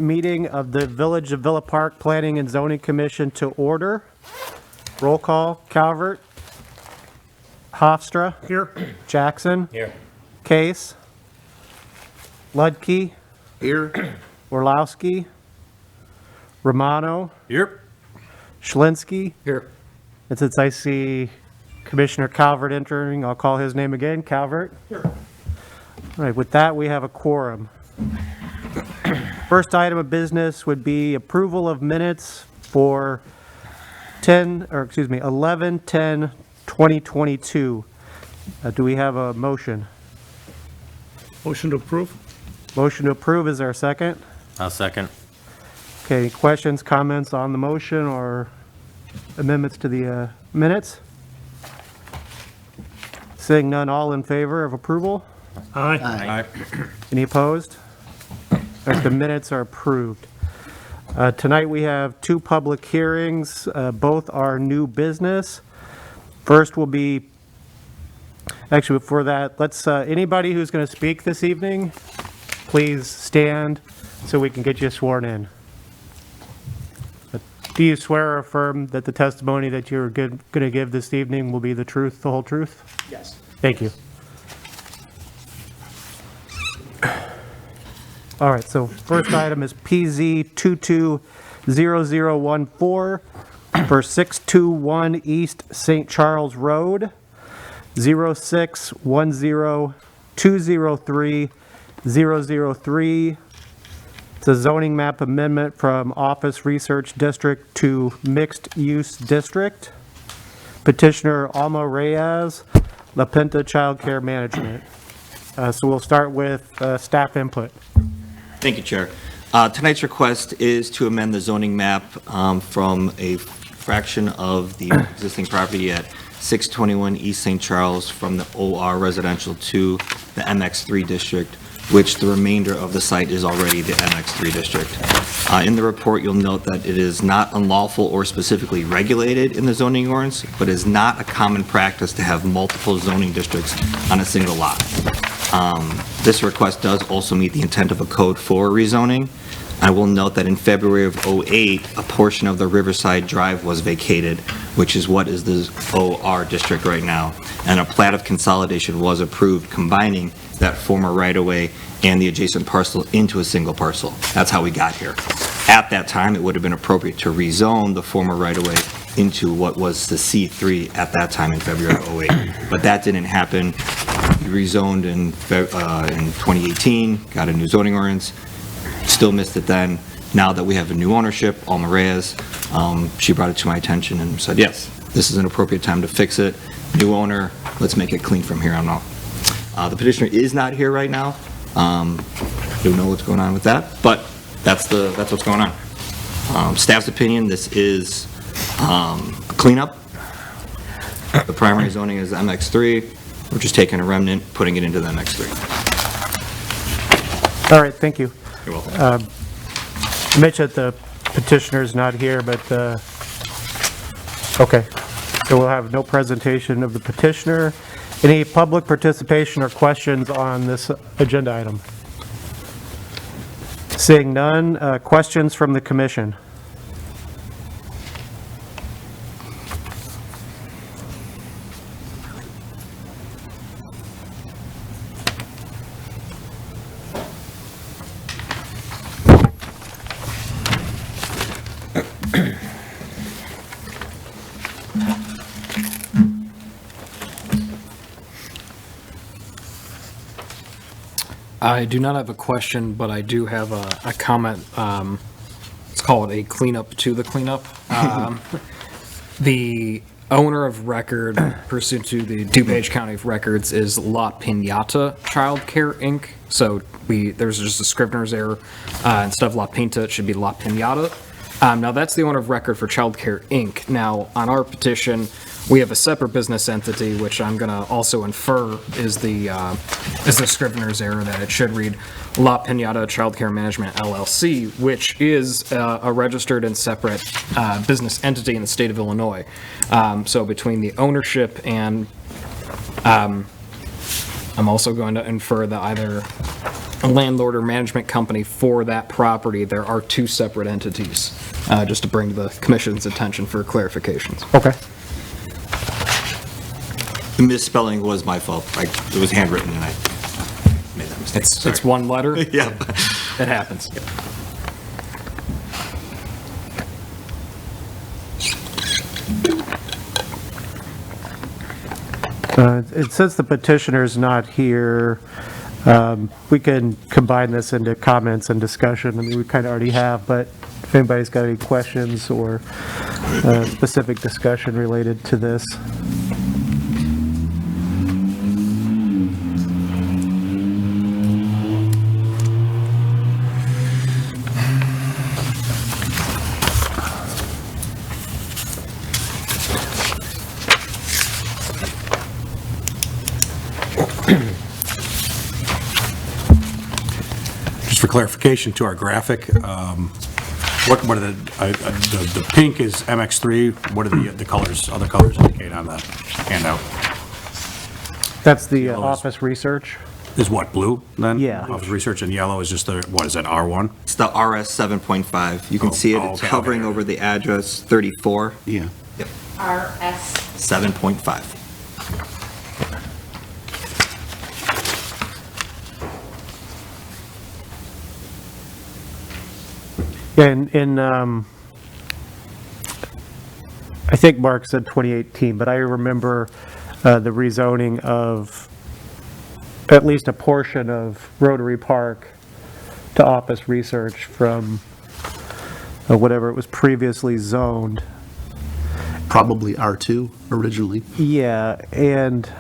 meeting of the Village of Villa Park Planning and Zoning Commission to order. Roll call, Calvert. Hofstra. Here. Jackson. Here. Case. Ludke. Here. Orlowski. Romano. Here. Schlinsky. Here. And since I see Commissioner Calvert entering, I'll call his name again. Calvert. Here. All right, with that, we have a quorum. First item of business would be approval of minutes for 11/10/2022. Do we have a motion? Motion to approve? Motion to approve, is there a second? I'll second. Okay, questions, comments on the motion or amendments to the minutes? Seeing none, all in favor of approval? Aye. Aye. Any opposed? All right, the minutes are approved. Tonight we have two public hearings. Both are new business. First will be, actually before that, let's, anybody who's going to speak this evening, please stand so we can get you sworn in. Do you swear or affirm that the testimony that you're going to give this evening will be the truth, the whole truth? Yes. Thank you. All right, so first item is PZ 220014 for 621 East St. Charles Road, 0610203-003. It's a zoning map amendment from Office Research District to Mixed Use District. Petitioner Alma Reyes, La Pinta Child Care Management. So we'll start with staff input. Thank you, Chair. Tonight's request is to amend the zoning map from a fraction of the existing property at 621 East St. Charles from the OR residential to the MX3 district, which the remainder of the site is already the MX3 district. In the report, you'll note that it is not unlawful or specifically regulated in the zoning ordinance, but is not a common practice to have multiple zoning districts on a single lot. This request does also meet the intent of a code for rezoning. I will note that in February of '08, a portion of the Riverside Drive was vacated, which is what is the OR district right now, and a plat of consolidation was approved combining that former right-of-way and the adjacent parcel into a single parcel. That's how we got here. At that time, it would have been appropriate to rezone the former right-of-way into what was the C3 at that time in February of '08, but that didn't happen. We rezoned in 2018, got a new zoning ordinance, still missed it then. Now that we have a new ownership, Alma Reyes, she brought it to my attention and said, yes, this is an appropriate time to fix it. New owner, let's make it clean from here on out. The petitioner is not here right now. Don't know what's going on with that, but that's what's going on. Staff's opinion, this is a cleanup. The primary zoning is MX3. We're just taking a remnant, putting it into the MX3. All right, thank you. You're welcome. Mitch, that the petitioner's not here, but, okay. So we'll have no presentation of the petitioner. Any public participation or questions on this agenda item? Seeing none, questions from the commission? I do not have a question, but I do have a comment. Let's call it a cleanup to the cleanup. The owner of record pursuant to the DuPage County of Records is La Pinata Child Care, Inc. So there's just a Scrivener's error. Instead of La Pinta, it should be La Pinata. Now that's the owner of record for Child Care, Inc. Now on our petition, we have a separate business entity, which I'm going to also infer is the Scrivener's error, that it should read La Pinata Child Care Management LLC, which is a registered and separate business entity in the state of Illinois. So between the ownership and I'm also going to infer that either a landlord or management company for that property. There are two separate entities, just to bring to the commission's attention for clarifications. Okay. The misspelling was my fault. It was handwritten and I made that mistake. It's one letter. Yeah. It happens. It says the petitioner's not here. We can combine this into comments and discussion. I mean, we kind of already have, but if anybody's got any questions or specific discussion related to this. Just for clarification to our graphic, what are the pink is MX3, what are the colors, other colors indicate on the handout? That's the Yellow is- office research. Is what, blue then? Yeah. Office research, and yellow is just the, what is that, R1? It's the RS 7.5. You can see it. It's okay. hovering over the address 34. Yeah. Yep. RS. 7.5. Yeah, I think Mark said 2018, but I remember the rezoning of at least a portion of Rotary Park to office research from whatever it was previously zoned. Probably R2 originally. Yeah, and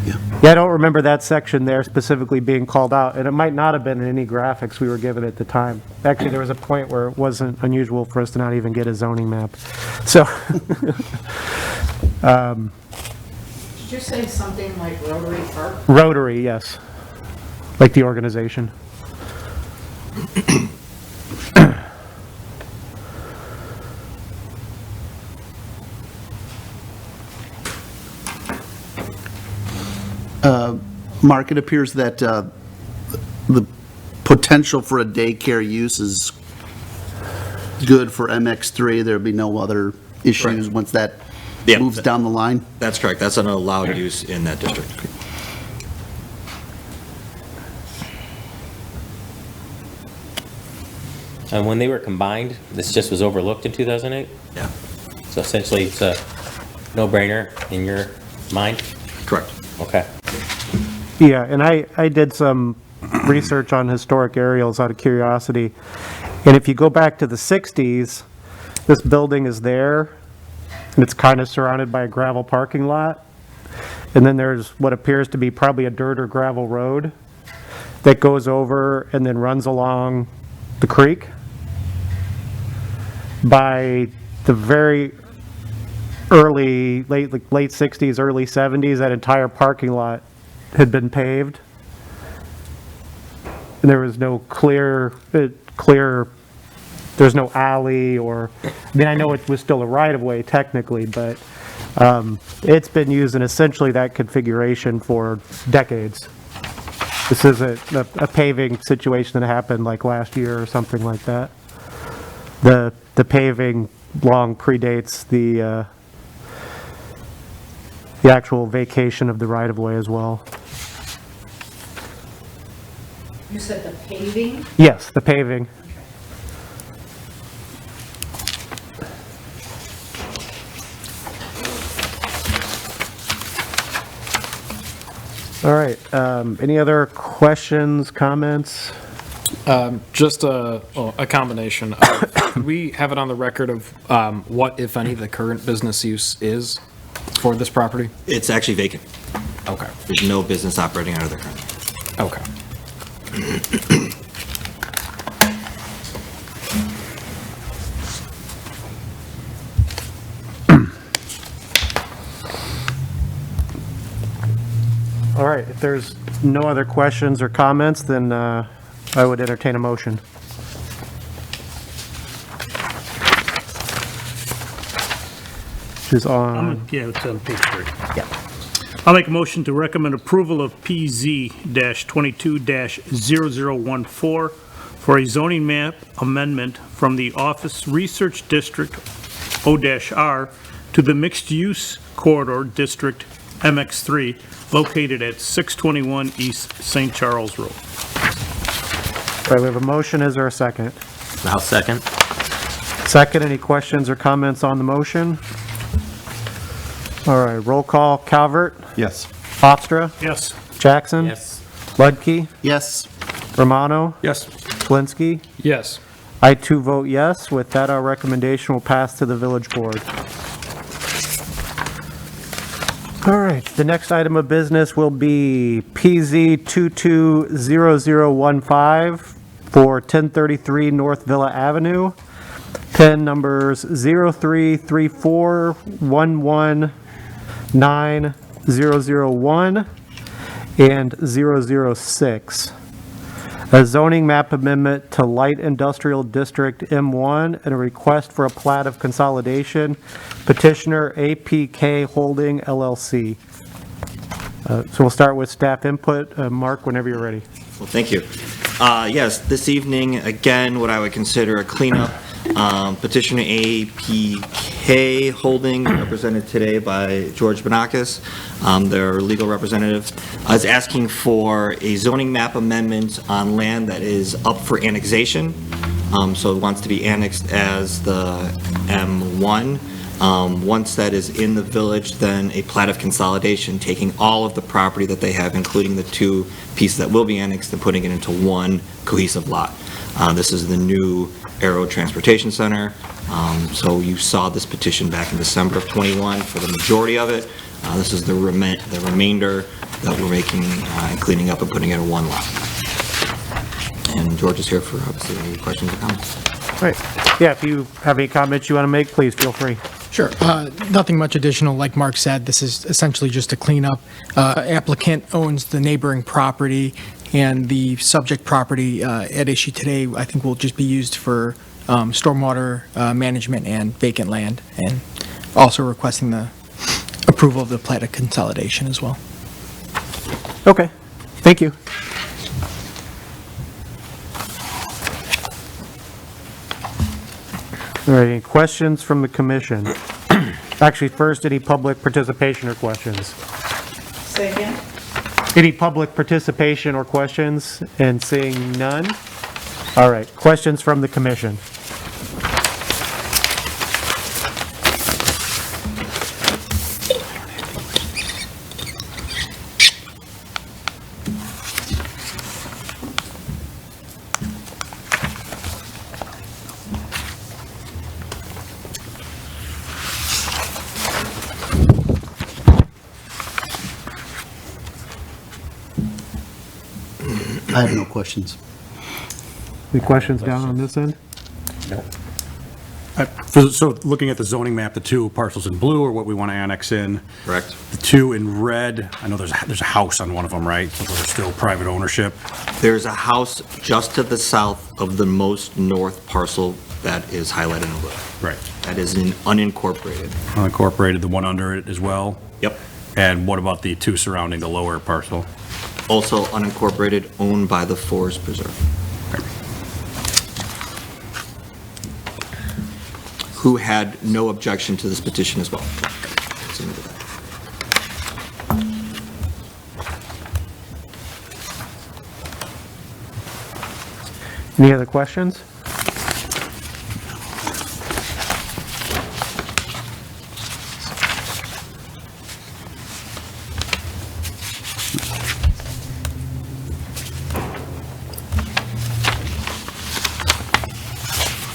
Yeah. yeah, I don't remember that section there specifically being called out, and it might not have been in any graphics we were given at the time. Actually, there was a point where it wasn't unusual for us to not even get a zoning map. So, Did you say something like Rotary Park? Rotary, yes, like the organization. Mark, it appears that the potential for a daycare use is good for MX3. There'll be no other issues Correct. once that Yeah. moves down the line. That's correct. That's an allowed use in that district. And when they were combined, this just was overlooked in 2008? Yeah. So essentially, it's a no-brainer in your mind? Correct. Okay. Yeah, and I did some research on historic aerials out of curiosity. And if you go back to the 60s, this building is there, and it's kind of surrounded by a gravel parking lot. And then there's what appears to be probably a dirt or gravel road that goes over and then runs along the creek. By the very late 60s, early 70s, that entire parking lot had been paved. And there was no there's no alley or, I mean, I know it was still a right-of-way technically, but it's been used in essentially that configuration for decades. This is a paving situation that happened like last year or something like that. The paving long predates the actual vacation of the right-of-way as well. You said the paving? Yes, the paving. All right, any other questions, comments? Just a combination of, we have it on the record of what, if any, the current business use is for this property? It's actually vacant. Okay. There's no business operating out of there currently. Okay. All right, if there's no other questions or comments, then I would entertain a motion. Which is on, Yeah, it's on page 3. I'll make a motion to recommend approval of PZ-22-0014 for a zoning map amendment from the Office Research District O-R to the Mixed Use Corridor District MX3 located at 621 East St. Charles Road. All right, we have a motion. Is there a second? I'll second. Second, any questions or comments on the motion? All right, roll call. Calvert, Yes. Hofstra, Yes. Jackson, Yes. Ludke, Yes. Romano, Yes. Flinsky. Yes. I too vote yes. With that, our recommendation will pass to the village board. All right, the next item of business will be PZ 220015 for 1033 North Villa Avenue. PIN numbers 0334119001 and 006. A zoning map amendment to Light Industrial District M1 and a request for a plat of consolidation. Petitioner APK Holding LLC. So we'll start with staff input. Mark, whenever you're ready. Well, thank you. Yes, this evening, again, what I would consider a cleanup. Petitioner APK Holding, represented today by George Banakis, their legal representative, is asking for a zoning map amendment on land that is up for annexation. So it wants to be annexed as the M1. Once that is in the village, then a plat of consolidation, taking all of the property that they have, including the two pieces that will be annexed, and putting it into one cohesive lot. This is the new Aero Transportation Center. So you saw this petition back in December of '21 for the majority of it. This is the remainder that we're making and cleaning up and putting it in one lot. And George is here for obviously any questions or comments. All right. Yeah, if you have any comments you want to make, please feel free. Sure. Nothing much additional. Like Mark said, this is essentially just a cleanup. Applicant owns the neighboring property, and the subject property at issue today, I think, will just be used for stormwater management and vacant land, and also requesting the approval of the plat of consolidation as well. Okay, thank you. All right, any questions from the commission? Actually, first, any public participation or questions? Say again? Any public participation or questions? And seeing none? All right, questions from the commission? I have no questions. Any questions down on this end? So looking at the zoning map, the two parcels in blue are what we want to annex in. Correct. The two in red, I know there's a house on one of them, right? So those are still private ownership. There's a house just to the south of the most north parcel that is highlighted in blue. Right. That is an unincorporated. Unincorporated, the one under it as well. Yep. And what about the two surrounding the lower parcel? Also unincorporated, owned by the Forest Preserve. Who had no objection to this petition as well. Any other questions?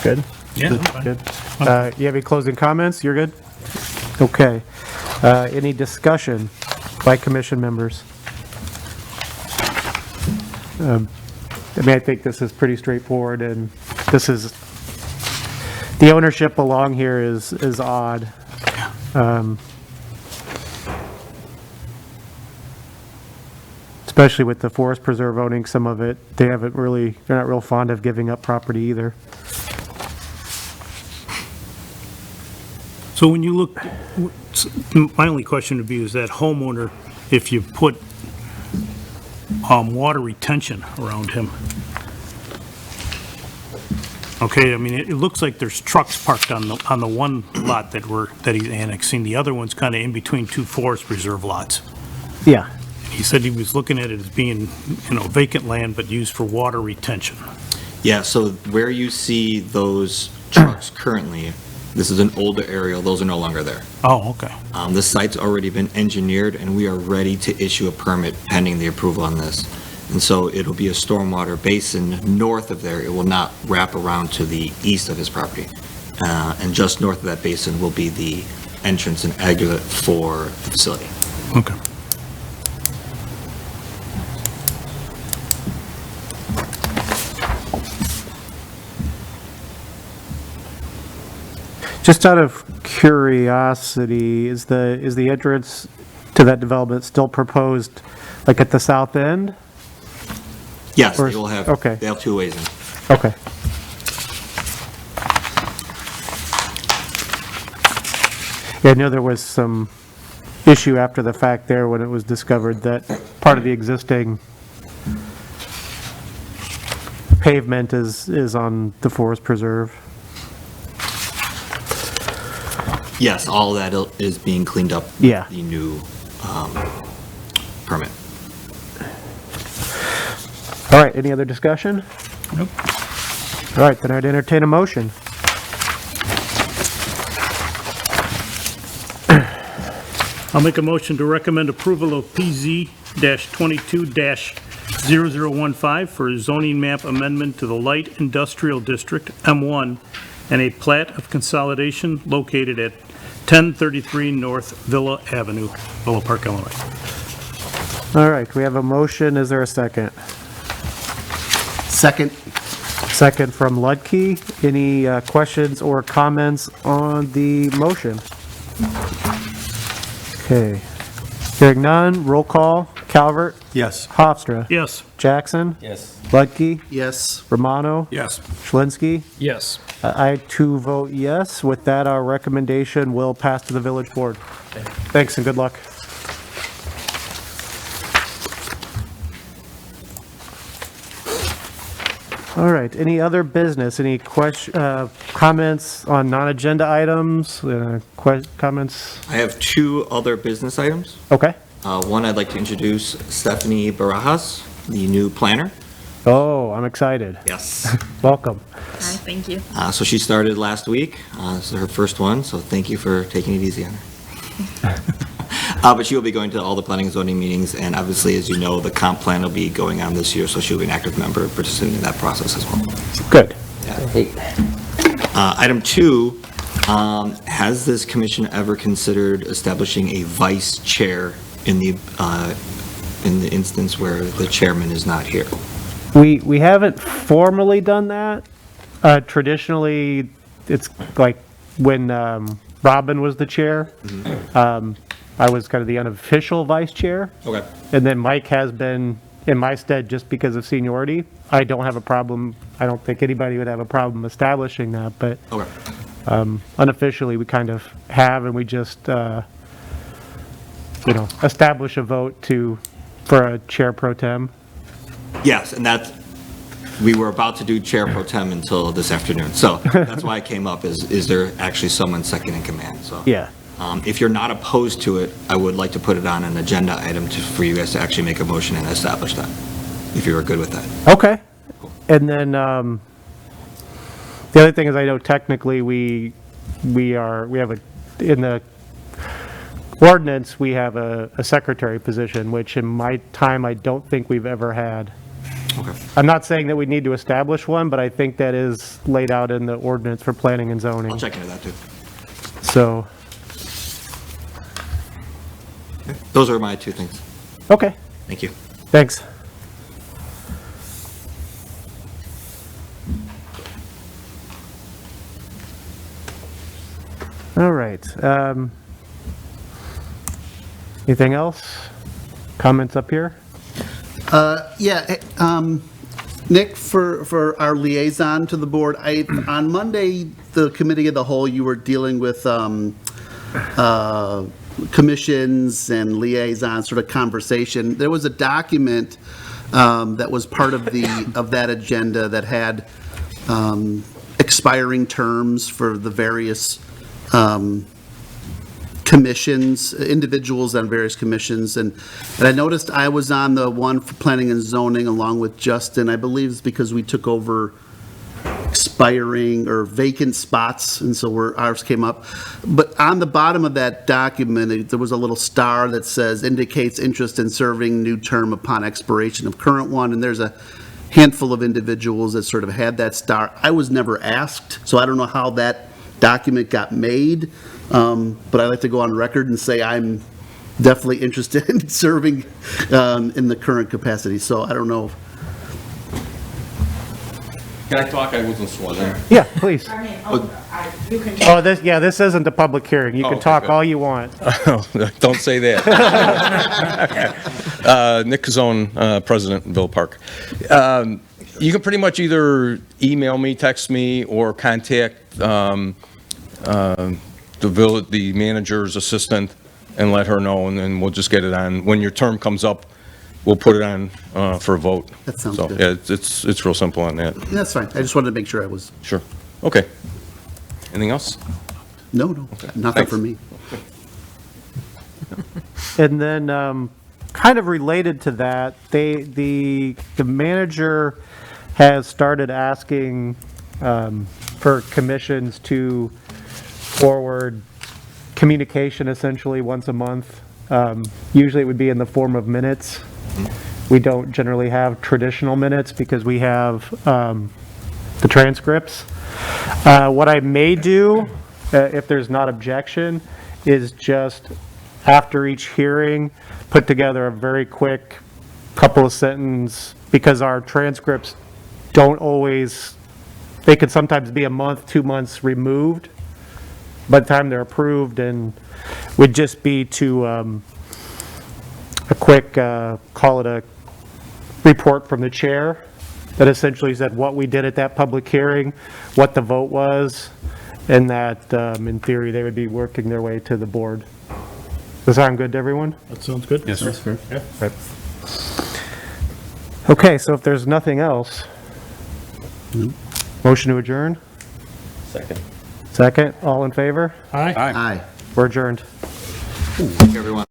Good? Yeah. Good. You have any closing comments? You're good? Okay. Any discussion by commission members? I think this is pretty straightforward, and this is, the ownership along here is odd. Especially with the Forest Preserve owning some of it, they're not real fond of giving up property either. So when you look, my only question would be, is that homeowner if you put water retention around him. Okay, I mean, it looks like there's trucks parked on the one lot that he's annexing. The other one's kind of in between two forest preserve lots. Yeah. He said he was looking at it as being, vacant land, but used for water retention. Yeah, so where you see those trucks currently, this is an older aerial, those are no longer there. Oh, okay. The site's already been engineered, and we are ready to issue a permit pending the approval on this. And so it'll be a stormwater basin north of there. It will not wrap around to the east of his property. And just north of that basin will be the entrance and exit for the facility. Okay. Just out of curiosity, is the entrance to that development still proposed, like at the south end? Yes, Or- they will have, okay. they have two ways in. Okay. Yeah, I know there was some issue after the fact there when it was discovered that part of the existing pavement is on the forest preserve. Yes, all that is being cleaned up. Yeah. The new permit. All right, any other discussion? Nope. All right, then I'd entertain a motion. I'll make a motion to recommend approval of PZ-22-0015 for a zoning map amendment to the Light Industrial District, M1, and a plat of consolidation located at 1033 North Villa Avenue, Villa Park, Illinois. All right, we have a motion, is there a second? Second. Second from Ludke. Any questions or comments on the motion? Okay. Hearing none, roll call. Calvert, Yes. Hofstra, Yes. Jackson, Yes. Ludke, Yes. Romano, Yes. Schlinsky. Yes. I too vote yes. With that, our recommendation will pass to the village board. Thanks and good luck. All right, any other business, any comments on non-agenda items, comments? I have two other business items. Okay. One, I'd like to introduce Stephanie Barajas, the new planner. Oh, I'm excited. Yes. Welcome. Hi, thank you. So she started last week. This is her first one, so thank you for taking it easy on her. But she will be going to all the planning and zoning meetings, and obviously, as you know, the comp plan will be going on this year, so she'll be an active member participating in that process as well. Good. Item two, has this commission ever considered establishing a vice chair in the instance where the chairman is not here? We haven't formally done that. Traditionally, it's like when Robin was the chair, I was kind of the unofficial vice chair. Okay. And then Mike has been in my stead just because of seniority. I don't have a problem, I don't think anybody would have a problem establishing that, but Okay. unofficially, we kind of have, and we just, establish a vote for a chair pro tem. Yes, and we were about to do chair pro tem until this afternoon, so that's why it came up, is there actually someone second in command, so. Yeah. If you're not opposed to it, I would like to put it on an agenda item for you guys to actually make a motion and establish that, if you are good with that. Okay. And then, the other thing is, I know technically we have in the ordinance, we have a secretary position, which in my time, I don't think we've ever had. Okay. I'm not saying that we need to establish one, but I think that is laid out in the ordinance for planning and zoning. I'll check into that too. So, Those are my two things. okay, Thank you. thanks. All right. Anything else? Comments up here? Yeah, Nick, for our liaison to the board, on Monday, the committee of the whole, you were dealing with commissions and liaison sort of conversation, there was a document that was part of that agenda that had expiring terms for the various commissions, individuals on various commissions, and I noticed I was on the one for planning and zoning along with Justin. I believe it's because we took over expiring or vacant spots, and so ours came up. But on the bottom of that document, there was a little star that says indicates interest in serving new term upon expiration of current one, and there's a handful of individuals that sort of had that star. I was never asked, so I don't know how that document got made, but I'd like to go on record and say I'm definitely interested in serving in the current capacity, so I don't know. Can I talk? I wasn't sworn in. Yeah, please. I mean, you can. Oh, this isn't a public hearing. You can okay, talk good. all you want. Don't say that. Nick Cazzone, President, Villa Park. You can pretty much either email me, text me, or contact the manager's assistant and let her know, and then we'll just get it on. When your term comes up, we'll put it on for a vote. That sounds So, good. yeah, it's real simple on that. That's fine. I just wanted to make sure I was, Sure. Okay. Anything else? no, nothing Thanks. for me. And then, kind of related to that, the manager has started asking for commissions to forward communication essentially once a month. Usually it would be in the form of minutes. We don't generally have traditional minutes because we have the transcripts. What I may do, if there's not objection, is just after each hearing, put together a very quick couple of sentence, because our transcripts don't always, they could sometimes be a month, 2 months removed by the time they're approved, and would just be to a quick, call it a report from the chair that essentially said what we did at that public hearing, what the vote was, and that in theory they would be working their way to the board. Does that sound good to everyone? That sounds good. Yes, sir. Right. Okay, so if there's nothing else, motion to adjourn? Second. Second, all in favor? Aye. Aye. We're adjourned. Thank you, everyone.